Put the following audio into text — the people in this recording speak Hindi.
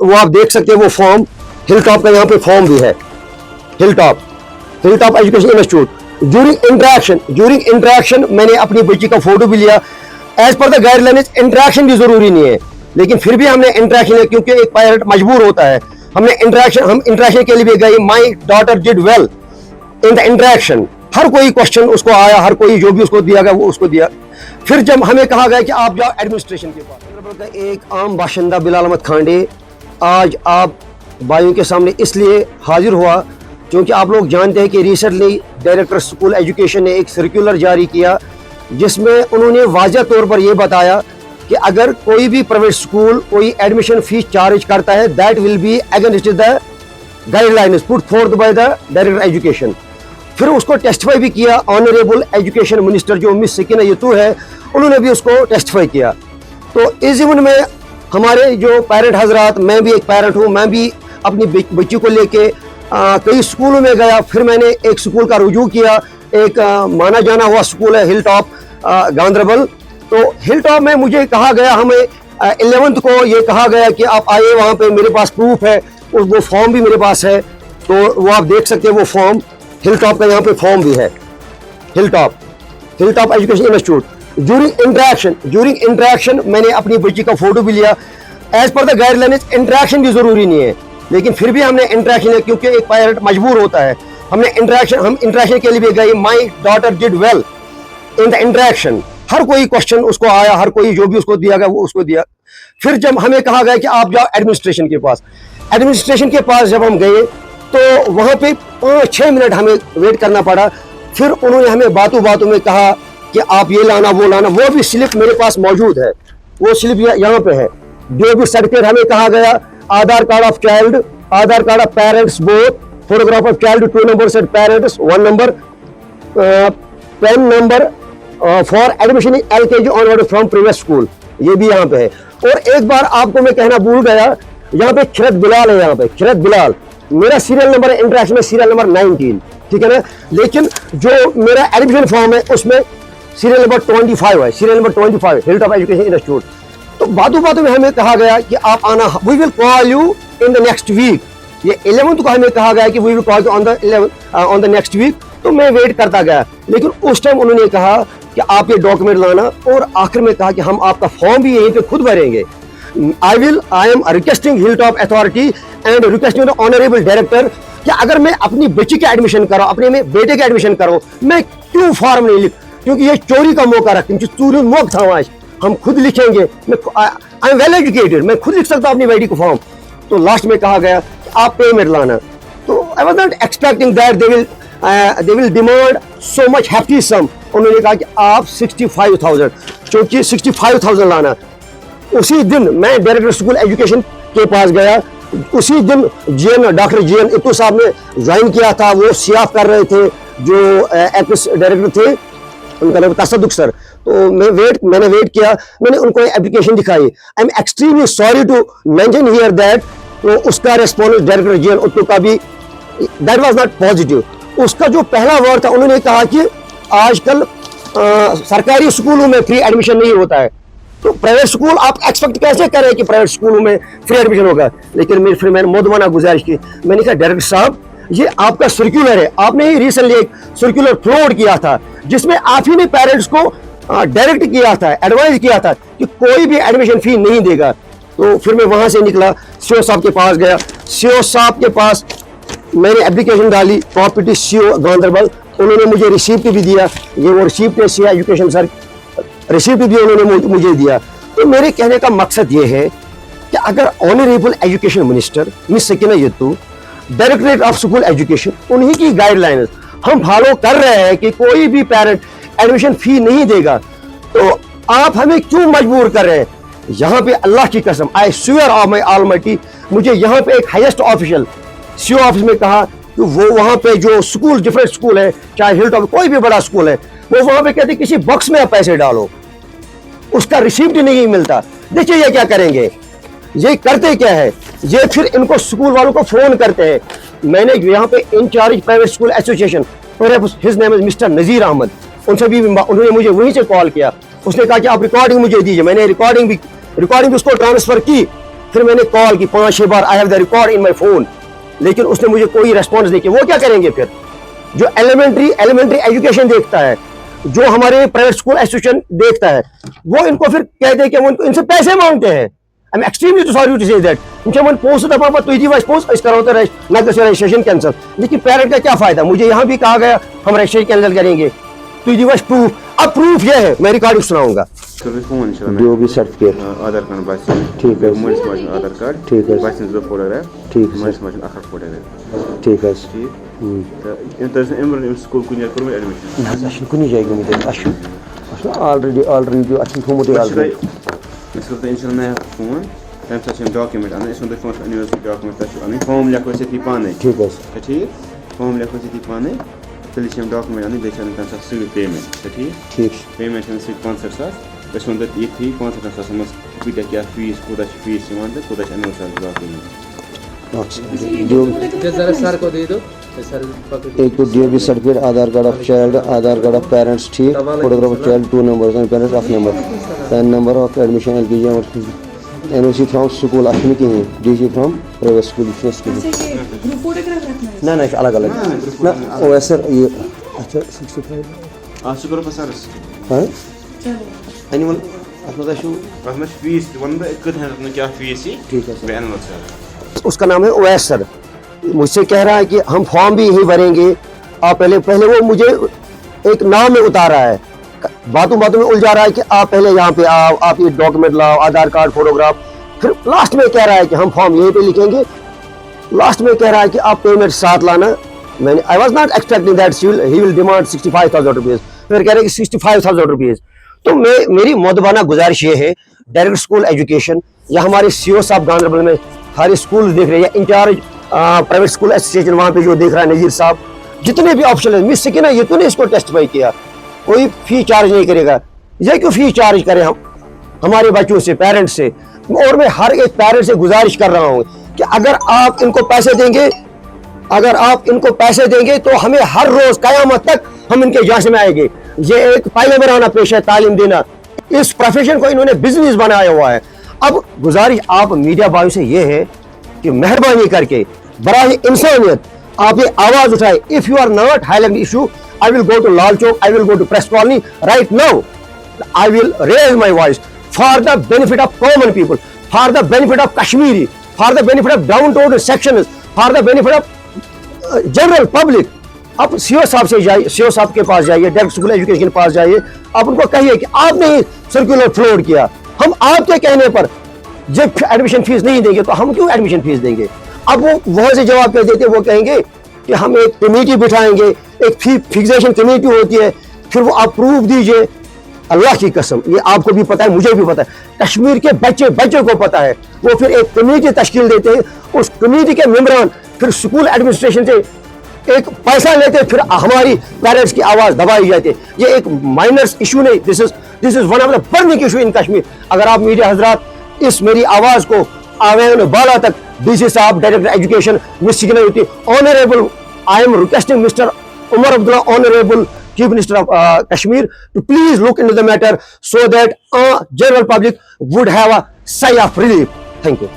वो आप देख सकते हैं वो फॉर्म हिल टॉप का यहाँ पे फॉर्म भी है, हिल Top Education institute. During interaction मैंने अपनी बच्ची का फोटो भी लिया। As per the guidelines interaction भी जरूरी नहीं है, लेकिन फिर भी हमने इंटरेक्शन लिया क्योंकि एक पेरेंट मजबूर होता है। हम इंटरेक्शन के लिए भी गए। My daughter did well in the interaction. हर कोई क्वेश्चन उसको आया, हर कोई जो भी उसको दिया गया वो उसको दिया। फिर जब हमें कहा गया कि आप जाओ एडमिनिस्ट्रेशन के पास, एक आम बाशिंदा बिलाल अहमद खांडे आज आप भाइयों के सामने इसलिए हाजिर हुआ क्योंकि आप लोग जानते हैं कि रिसेंटली डायरेक्टर स्कूल एजुकेशन ने एक सर्कुलर जारी किया जिसमें उन्होंने वाज़ह तौर पर यह बताया कि अगर कोई भी प्राइवेट स्कूल कोई एडमिशन फीस चार्ज करता है that will be against the guidelines put fourth by the director education. फिर उसको टेस्टिफाई भी किया ऑनरेबल एजुकेशन मिनिस्टर जो मिस सकीना यतू है, उन्होंने भी उसको टेस्टिफाई किया। तो इस जीवन में हमारे जो पेरेंट हजरात, मैं भी एक पेरेंट हूँ, मैं भी अपनी बच्ची को लेके कई स्कूलों में गया। फिर मैंने एक स्कूल का रुजू किया, एक माना जाना हुआ स्कूल है हिल टॉप गांधरबल। तो हिल टॉप में मुझे कहा गया, हमें 11th को ये कहा गया कि आप आइए, वहाँ पे मेरे पास प्रूफ है, वो फॉर्म भी मेरे पास है। तो वो आप देख सकते हैं वो फॉर्म हिल टॉप का यहाँ पे फॉर्म भी है, हिल Top Education institute. During interaction मैंने अपनी बच्ची का फोटो भी लिया। As per the guidelines interaction भी जरूरी नहीं है, लेकिन फिर भी हमने इंटरेक्शन लिया क्योंकि एक पेरेंट मजबूर होता है। हम इंटरेक्शन के लिए भी गए। My daughter did well in the interaction. हर कोई क्वेश्चन उसको आया, हर कोई जो भी उसको दिया गया वो उसको दिया। फिर जब हमें कहा गया कि आप जाओ एडमिनिस्ट्रेशन के पास जब हम गए तो वहाँ पे 5-6 मिनट हमें वेट करना पड़ा। फिर उन्होंने हमें बातों में कहा कि आप ये लाना वो लाना। वो भी स्लिप मेरे पास मौजूद है, वो स्लिप यहाँ पे है। जो भी सर्टिफिकेट हमें कहा गया, Aadhaar card of child, Aadhaar card of parents both, photograph of child 2 numbers and parents 1 number, PAN number for admission in LKG onward from previous school, ये भी यहाँ पे है। और एक बार आपको मैं कहना भूल गया, यहाँ पे खिरत बिलाल है, यहाँ पे खिरत बिलाल मेरा सीरियल नंबर है इंटरेक्शन में, सीरियल नंबर 19, ठीक है ना। लेकिन जो मेरा एडमिशन फॉर्म है उसमें सीरियल नंबर 25 है, serial number 25 Hill Top Education Institute. तो बातों में हमें कहा गया कि आप आना, we will call you in the next week. ये 11th को हमें कहा गया कि we will call you on the next week. तो मैं वेट करता गया, लेकिन उस टाइम उन्होंने कहा कि आप ये डॉक्यूमेंट लाना, और आखिर में कहा कि हम आपका फॉर्म भी यहीं पे खुद भरेंगे। I am requesting Hilltop Authority and requesting the Honorable Director कि अगर मैं अपनी बच्ची का एडमिशन करो, अपने में बेटे का एडमिशन करो, मैं क्यों फॉर्म नहीं लिख, क्योंकि ये चोरी का मौका रखते हैं, चोरी मौका था आज हम खुद लिखेंगे। आई एम वेल एजुकेटेड, मैं खुद लिख सकता हूँ अपनी बेटी को फॉर्म। तो लास्ट में कहा गया कि आप पेमेंट लाना। तो I was not expecting that they will demand so much hefty sum. उन्होंने कहा कि आप 65,000, क्योंकि 65,000 लाना। उसी दिन मैं डायरेक्टर स्कूल एजुकेशन के पास गया। उसी दिन डॉक्टर GN इत्तू साहब ने ज्वाइन किया था, वो सियाफ कर रहे थे, जो एक्स डायरेक्टर थे, उनका नाम तसद्दुक सर। तो मैंने वेट किया, मैंने उनको एप्लीकेशन दिखाई। I am extremely sorry to mention here that तो उसका रेस्पॉन्स डायरेक्टर GN इत्तू का भी दैट वाज नॉट पॉजिटिव। उसका जो पहला वर्ड था, उन्होंने कहा कि आजकल सरकारी स्कूलों में फ्री एडमिशन नहीं होता है, तो प्राइवेट स्कूल आप एक्सपेक्ट कैसे करें कि प्राइवेट स्कूलों में फ्री एडमिशन होगा। लेकिन फिर मैंने मोदमाना गुजारिश की, मैंने कहा डायरेक्टर साहब ये आपका सर्कुलर है, आपने ही रिसेंटली एक सर्कुलर फॉरवर्ड किया था जिसमें आप ही ने पेरेंट्स को डायरेक्ट किया था, एडवाइस किया था कि कोई भी एडमिशन फी नहीं देगा। तो फिर मैं वहां से निकला, CO साहब के पास गया। CO साहब के पास मैंने एप्लीकेशन डाली, प्रॉपर्टी CO गांधरबल, उन्होंने मुझे रिसीप्ट भी दिया। ये वो रिसीप्ट है, CO एजुकेशन सर रिसीप्ट भी उन्होंने मुझे दिया। तो मेरे कहने का मकसद ये है कि अगर honourable education minister miss Sakina Itoo, directorate of school education, उन्हीं की गाइडलाइंस हम फॉलो कर रहे हैं कि कोई भी पेरेंट एडमिशन फी नहीं देगा, तो आप हमें क्यों मजबूर कर रहे हैं। यहाँ पे अल्लाह की कसम, I swear of my almighty, मुझे यहाँ पे एक हाईएस्ट ऑफिशियल CO ऑफिस में कहा कि वो वहाँ पे जो स्कूल, डिफरेंट स्कूल है, चाहे हिलटॉप कोई भी बड़ा स्कूल है, वो वहाँ पे कहते किसी बॉक्स में आप पैसे डालो, उसका रिसीप्ट नहीं मिलता। देखिए ये क्या करेंगे, ये करते क्या है, ये फिर इनको स्कूल वालों को फोन करते हैं। मैंने यहाँ पे in-charge private school association, his name is mister Nazir Ahmad, उनसे भी उन्होंने मुझे वहीं से कॉल किया। उसने कहा कि आप रिकॉर्डिंग मुझे दीजिए, मैंने रिकॉर्डिंग भी उसको ट्रांसफर की। फिर मैंने कॉल की 5-6 बार, I have the record in my phone, लेकिन उसने मुझे कोई रेस्पॉन्स नहीं किया। वो क्या करेंगे फिर? जो एलिमेंट्री एजुकेशन देखता है, जो हमारे प्राइवेट स्कूल एसोसिएशन देखता है, वो इनको फिर कहते हैं कि वो इनसे पैसे मांगते हैं। I am extremely sorry to say that. इनके पोस्ट दफा तुझी पोस्ट ना रजिस्ट्रेशन कैंसिल, लेकिन पेरेंट का क्या फायदा? मुझे यहाँ भी कहा गया हम रजिस्ट्रेशन कैंसिल करेंगे, तुझी प्रूफ। अब प्रूफ ये है, मैं रिकॉर्ड सुनाऊंगा। जो भी सर्टिफिकेट, आधार कार्ड बस, ठीक है, आधार कार्ड, ठीक है, बस फोटोग्राफ, ठीक है, फोटोग्राफ, ठीक है। स्कूल कुछ एडमिशन कुछ जाए गए ऑलरेडी अच्छा थोमुत ऑलरेडी फोन तम साथ डॉक्यूमेंट अन यूनिवर्सिटी डॉक्यूमेंट फॉर्म लिखो सी पाने, ठीक है, ठीक फॉर्म लिखो सी पाने, तेल डॉक्यूमेंट अन तम साथ सू पेमेंट, ठीक पेमेंट सी 65,000 बस वो ये 65,000 मज कूटा क्या फीस कूटा फीस तो कूटा एनुअल डॉक्यूमेंट सर को दे दो। एक तो DOB certificate, Aadhaar card of child, Aadhaar card of parents, ठीक, photograph of child, 2 numbers and parents of number, PAN number of admission LKG और एनओसी फ्रॉम स्कूल अच्छी कहीं, डीसी फ्रॉम प्राइवेट स्कूल ना ना अलग अलग ना ओ सर ये अच्छा 65 सह करो सर हां एनुअल अपना शो में फीस वन क्या फीस ही, ठीक है सर। एनुअल उसका नाम है ओएस सर। मुझसे कह रहा है कि हम फॉर्म भी यही भरेंगे। आप पहले वो मुझे एक नाम में उतारा है, बातों में उलझा रहा है कि आप पहले यहाँ पे आओ, आप ये डॉक्यूमेंट लाओ, आधार कार्ड, फोटोग्राफ, फिर लास्ट में कह रहा है कि हम फॉर्म यहीं पे लिखेंगे। लास्ट में कह रहा है कि आप पेमेंट साथ लाना। मैंने I was not expecting that he will demand 65,000 rupees, फिर कह रहे हैं कि 65,000 रुपीज। तो मेरी मोदबाना गुजारिश ये है, डायरेक्ट स्कूल एजुकेशन या हमारे सीओ साहब गांधरबल में हर स्कूल देख रहे हैं, इंचार्ज प्राइवेट स्कूल एसोसिएशन वहाँ पे जो देख रहा है नजीर साहब, जितने भी ऑप्शन है मिस सके ना, ये तो ने इसको टेस्टिफाई किया, कोई फी चार्ज नहीं करेगा। ये क्यों फी चार्ज करें हम हमारे बच्चों से, पेरेंट्स से? और मैं हर एक पेरेंट से गुजारिश कर रहा हूँ कि अगर आप इनको पैसे देंगे तो हमें हर रोज कयामत तक हम इनके जांच में आएंगे। ये एक पहले मेरा पेशा है तालीम देना, इस प्रोफेशन को इन्होंने बिजनेस बनाया हुआ है। अब गुजारिश आप मीडिया भाइयों से ये है कि मेहरबानी करके बराए इंसानियत आप ये आवाज उठाए। If you are not highlighting issue, I will go to Lal Chowk, I will go to Press Colony right now, I will raise my voice for the benefit of common people, for the benefit of Kashmiri, for the benefit of downtrodden sections, for the benefit of general public. आप सीओ साहब से जाइए, सीओ साहब के पास जाइए, डायरेक्ट स्कूल एजुकेशन के पास जाइए, आप उनको कहिए कि आपने ही सर्कुलर फ्लोट किया, हम आपके कहने पर जब एडमिशन फीस नहीं देंगे तो हम क्यों एडमिशन फीस देंगे? अब वो वहां से जवाब कर देते, वो कहेंगे कि हम एक कमेटी बिठाएंगे, एक फी फिक्सेशन कमेटी होती है, फिर वो आप प्रूफ दीजिए। अल्लाह की कसम, ये आपको भी पता है, मुझे भी पता है, कश्मीर के बच्चे को पता है। वो फिर एक कमेटी तश्कील देते हैं, उस कमेटी के मेंबरान फिर स्कूल एडमिनिस्ट्रेशन से एक पैसा लेते, फिर हमारी पेरेंट्स की आवाज दबाई जाती है। ये एक माइनर इशू नहीं, this is one of the burning issue in Kashmir. अगर आप मीडिया हजरात इस मेरी आवाज को आवाज़ बाला तक, डीसी साहब, director education, miss security, honourable, I am requesting mister Omar Abdullah, honourable Chief Minister of Kashmir, to please look into the matter so that general public would have a sigh of relief. Thank you.